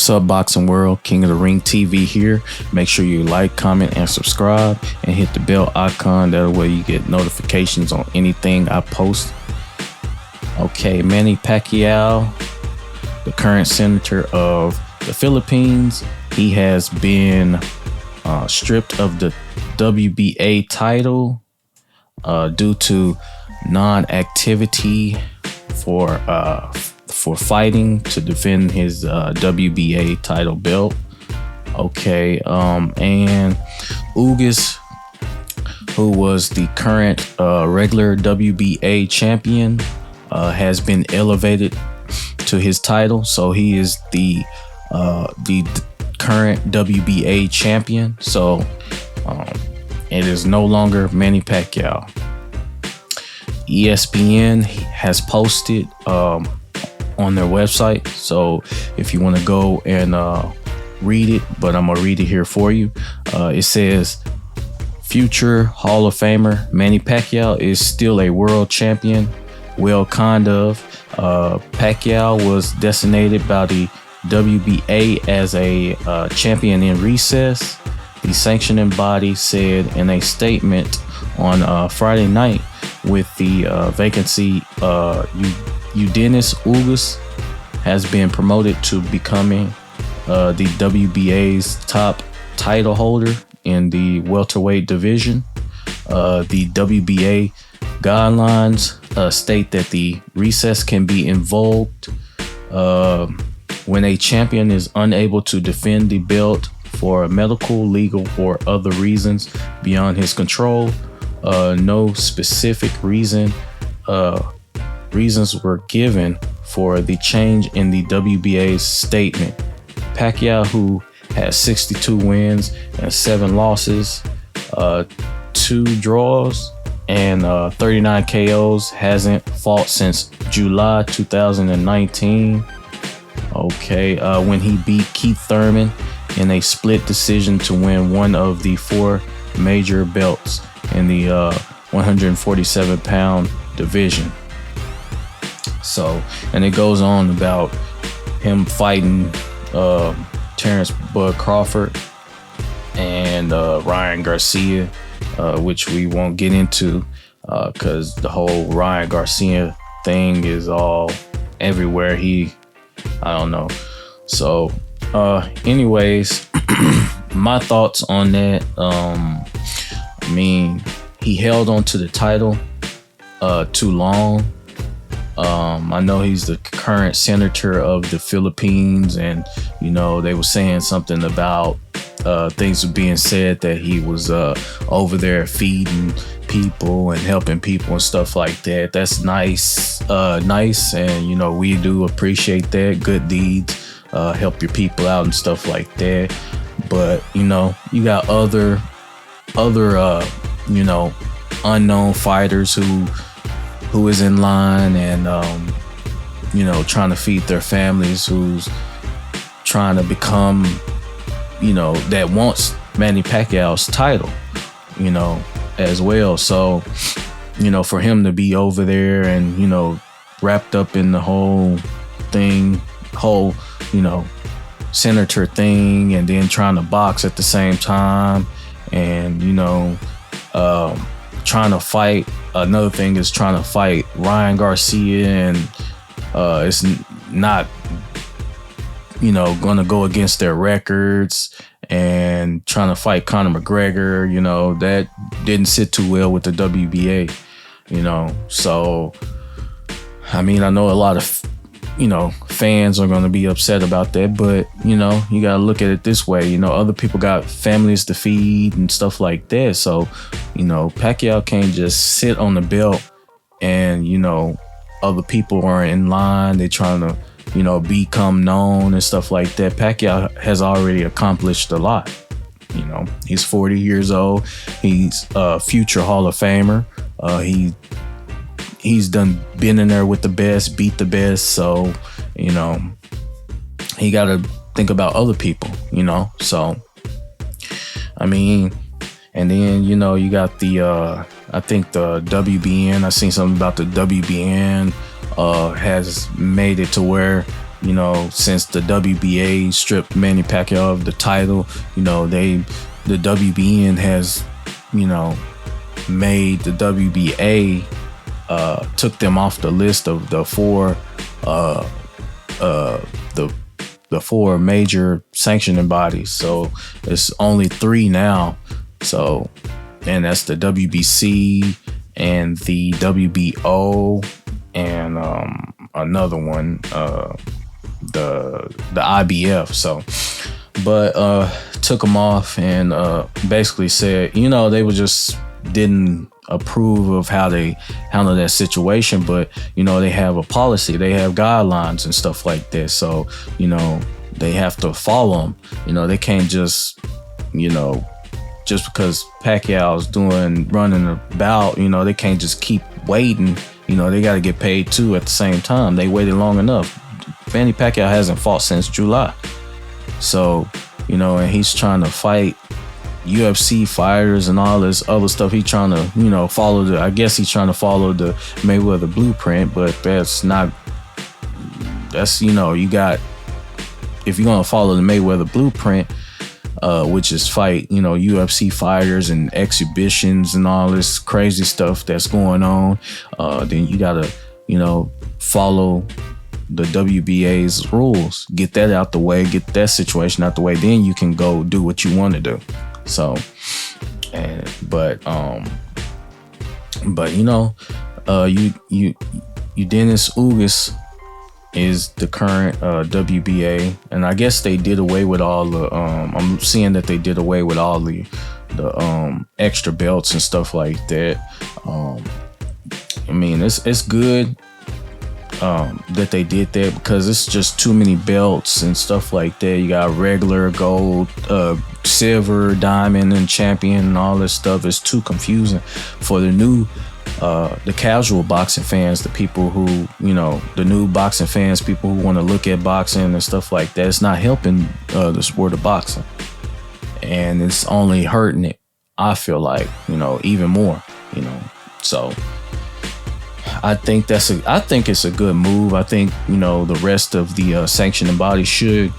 What's up, boxing world? King of the Ring TV here. Make sure you like, comment, and subscribe, and hit the bell icon. That way you get notifications on anything I post. Okay, Manny Pacquiao, the current senator of the Philippines, he has been stripped of the WBA title due to non-activity for fighting to defend his WBA title belt. Okay, and Ugas, who was the current regular WBA champion, has been elevated to his title, so he is the current WBA champion. So it is no longer Manny Pacquiao. ESPN has posted on their website, so if you want to go and read it, but I'm gonna read it here for you. It says, future Hall of Famer Manny Pacquiao is still a world champion. Well, kind of. Pacquiao was designated by the WBA as a champion in recess. The sanctioning body said in a statement on Friday night, with the vacancy, yordenis Ugas has been promoted to becoming the WBA's top title holder in the welterweight division. The WBA guidelines state that the recess can be invoked when a champion is unable to defend the belt for medical, legal, or other reasons beyond his control. No specific reasons were given for the change in the WBA's statement. Pacquiao, who has 62 wins and 7 losses, 2 draws, and 39 KOs, hasn't fought since July 2019. Okay, when he beat Keith Thurman in a split decision to win one of the 4 major belts in the 147-pound division. So, and it goes on about him fighting Terrence Bud Crawford and Ryan Garcia, which we won't get into because the whole Ryan Garcia thing is all everywhere. I don't know. So, anyways, my thoughts on that. I mean, he held on to the title too long. I know he's the current senator of the Philippines, and you know they were saying something about things were being said that he was over there feeding people and helping people and stuff like that. That's nice, and you know we do appreciate that. Good deeds, help your people out and stuff like that. But you know you got other you know unknown fighters who is in line and you know trying to feed their families, who's trying to become, you know, that wants Manny Pacquiao's title, you know, as well. So you know, for him to be over there and you know wrapped up in the whole you know senator thing, and then trying to box at the same time, and you know trying to fight. Another thing is trying to fight Ryan Garcia, and it's not, you know, gonna go against their records, and trying to fight Conor McGregor, you know, that didn't sit too well with the WBA, you know. So I mean, I know a lot of, you know, fans are going to be upset about that, but you know, you got to look at it this way. You know, other people got families to feed and stuff like that. So, you know, Pacquiao can't just sit on the belt and, you know, other people are in line. They're trying to, you know, become known and stuff like that. Pacquiao has already accomplished a lot. You know, he's 40 years old. He's a future Hall of Famer. He's been in there with the best, beat the best. So, you know, he got to think about other people, you know. So, I mean, and then, you know, you got the, I think the WBN, I seen something about the WBN has made it to where since the WBA stripped Manny Pacquiao of the title, the WBN has, made the WBA, took them off the list of the four, the four major sanctioning bodies. So it's only three now. So, and that's the WBC and the WBO and another one, the IBF. So, but took them off and basically said, they were just didn't approve of how they handle that situation, but they have a policy, they have guidelines and stuff like that. So they have to follow them. They can't just just because Pacquiao's running about, they can't just keep waiting. They got to get paid too at the same time. They waited long enough. Manny Pacquiao hasn't fought since July. So, and he's trying to fight UFC fighters and all this other stuff. He's trying to, follow he's trying to follow the Mayweather blueprint, but that's, you got, if you're going to follow the Mayweather blueprint, which is fight, UFC fighters and exhibitions and all this crazy stuff that's going on, then you got to, follow the WBA's rules, get that out the way, get that situation out the way, then you can go do what you want to do. So, but Yordenis Ugas is the current WBA, and I guess they did away with all the I'm seeing that they did away with all the extra belts and stuff like that. I mean, it's good that they did that, because it's just too many belts and stuff like that. You got regular, gold, silver, diamond, and champion, and all this stuff. Is too confusing for the casual boxing fans, the people who, the new boxing fans, people who want to look at boxing and stuff like that. It's not helping the sport of boxing, and it's only hurting it, I feel like, even more, so I think it's a good move. I think, the rest of the sanctioning body should,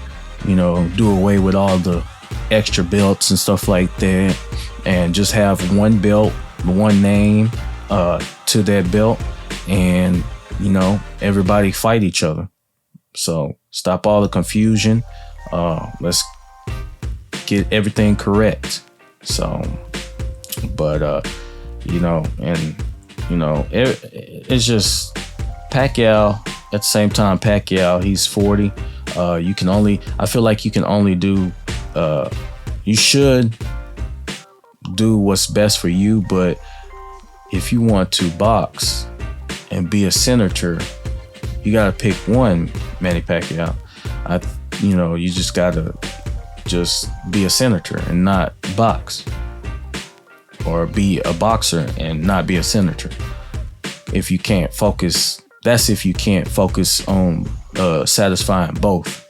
do away with all the extra belts and stuff like that, and just have one belt, one name to that belt, and, everybody fight each other. So stop all the confusion. Let's get everything correct. So, but, it's just Pacquiao. At the same time, Pacquiao, he's 40. I feel like you can only do, you should do what's best for you. But if you want to box and be a senator, you got to pick one, Manny Pacquiao. You just got to just be a senator and not box. Or be a boxer and not be a senator. If you can't focus, that's if you can't focus on satisfying both.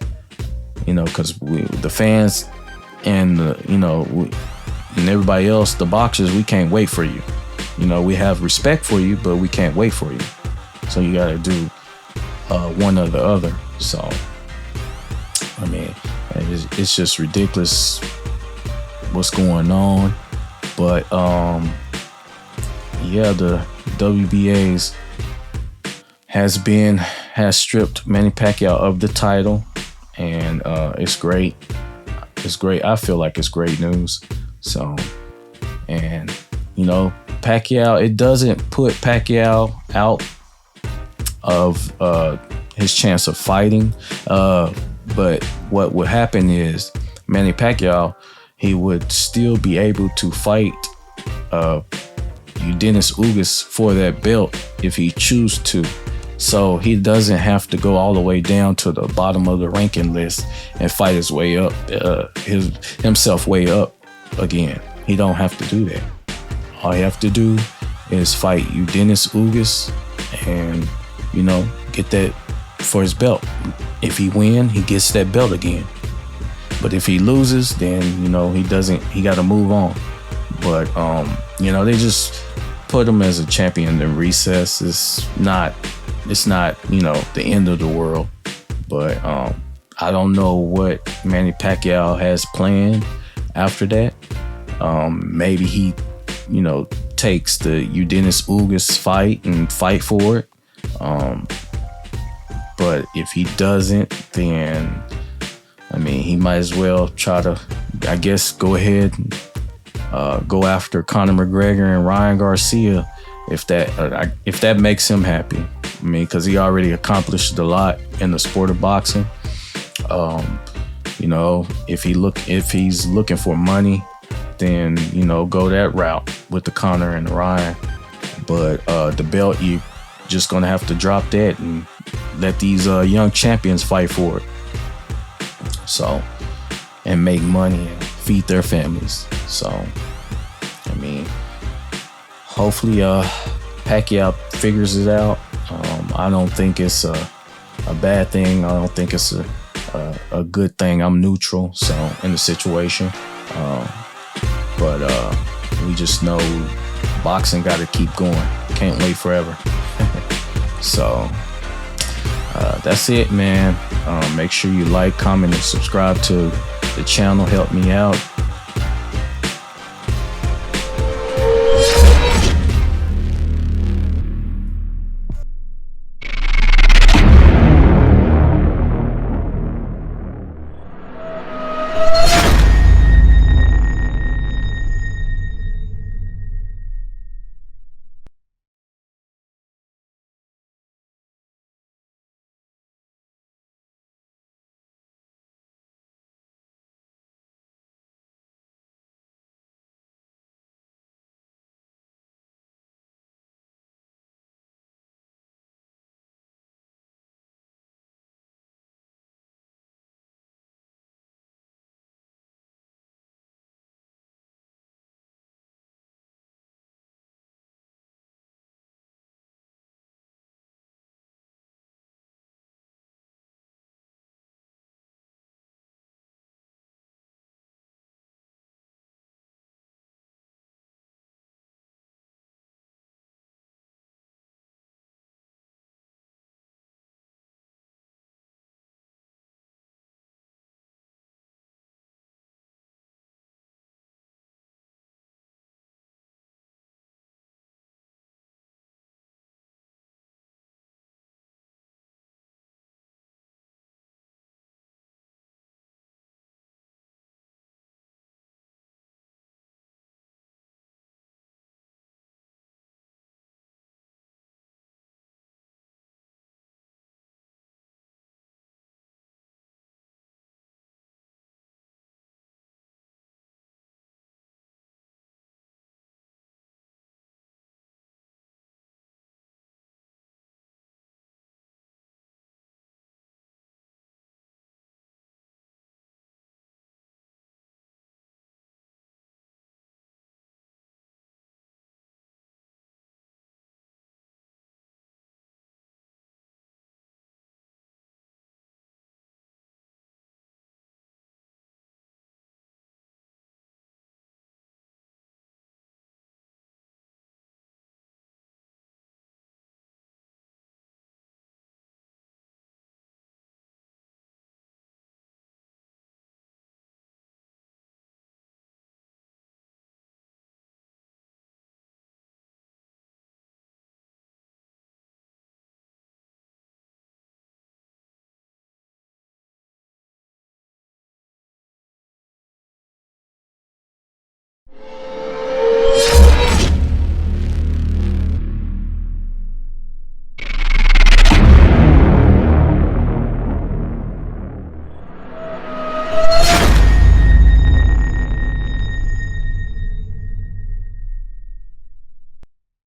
Because the fans and and everybody else, the boxers, we can't wait for you. We have respect for you, but we can't wait for you. So you got to do one or the other. So, I mean, it's just ridiculous what's going on. But the WBA's has stripped Manny Pacquiao of the title, and it's great. It's great. I feel like it's great news. So, and Pacquiao, it doesn't put Pacquiao out of his chance of fighting. But what would happen is Manny Pacquiao, he would still be able to fight Yordenis Ugas for that belt if he choose to. So he doesn't have to go all the way down to the bottom of the ranking list and fight his way up, himself way up again. He don't have to do that. All he have to do is fight Yordenis Ugas and, get that for his belt. If he win, he gets that belt again. But if he loses, then, he got to move on. But, they just put him as a champion in recess. It's not, the end of the world. But I don't know what Manny Pacquiao has planned after that. Maybe he, takes the yordenis ugas fight and fight for it. But if he doesn't, then he might as well try to, I guess, go ahead and go after Conor McGregor and Ryan Garcia if that makes him happy. Because he already accomplished a lot in the sport of boxing. If he's looking for money, then go that route with the Conor and the Ryan. But the belt, you just gonna have to drop that and let these young champions fight for it. So, and make money and feed their families. So, hopefully Pacquiao figures it out. I don't think it's a bad thing. I don't think it's a good thing. I'm neutral, so in the situation. But we just know boxing got to keep going. Can't wait forever. So that's it, man. Make sure you like, comment, and subscribe to the channel. Help me out.